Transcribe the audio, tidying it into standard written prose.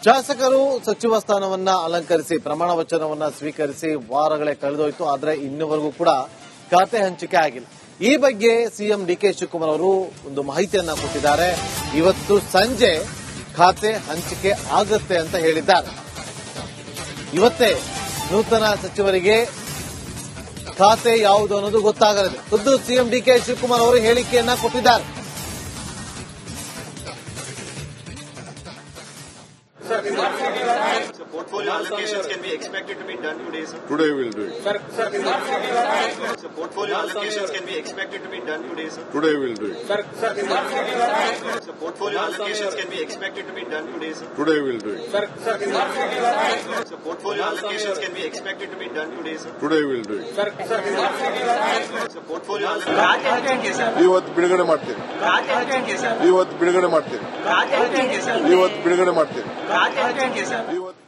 ಶಾಸಕರು ಸಚಿವ ಸ್ಥಾನವನ್ನ ಅಲಂಕರಿಸಿ ಪ್ರಮಾಣ ವಚನವನ್ನ ಸ್ವೀಕರಿಸಿ ವಾರಗಳೇ ಕಳೆದೋಯ್ತು. ಆದರೆ ಇನ್ನುವರೆಗೂ ಕೂಡ ಖಾತೆ ಹಂಚಿಕೆ ಆಗಿಲ್ಲ. ಈ ಬಗ್ಗೆ ಸಿಎಂ ಡಿಕೆ ಶಿವಕುಮಾರ್ ಅವರು ಒಂದು ಮಾಹಿತಿಯನ್ನ ಕೊಟ್ಟಿದ್ದಾರೆ. ಇವತ್ತು ಸಂಜೆ ಖಾತೆ ಹಂಚಿಕೆ ಆಗುತ್ತೆ ಅಂತ ಹೇಳಿದ್ದಾರೆ. ಇವತ್ತೇ ನೂತನ ಸಚಿವರಿಗೆ ಖಾತೆ ಯಾವುದು ಅನ್ನೋದು ಗೊತ್ತಾಗಲಿದೆ. ಖುದ್ದು ಸಿಎಂ ಡಿಕೆ ಶಿವಕುಮಾರ್ ಅವರು ಹೇಳಿಕೆಯನ್ನ ಕೊಟ್ಟಿದ್ದಾರೆ. So portfolio allocations can be expected to be done today, sir. Today we'll do it. So portfolio allocations can be expected to be done today, sir. Today we'll do it. So portfolio allocations can be expected to be done today, sir. Today we'll do it. So portfolio allocations can be expected to be done today, sir. Today we'll do it. So portfolio ಇವತ್ತು ಬಿಡುಗಡೆ ಮಾಡ್ತೀವಿ. ಇವತ್ತು ಬಿಡುಗಡೆ ಮಾಡ್ತೀವಿ. ಇವತ್ತು ಬಿಡುಗಡೆ ಮಾಡ್ತೀವಿ. ಇವತ್ತು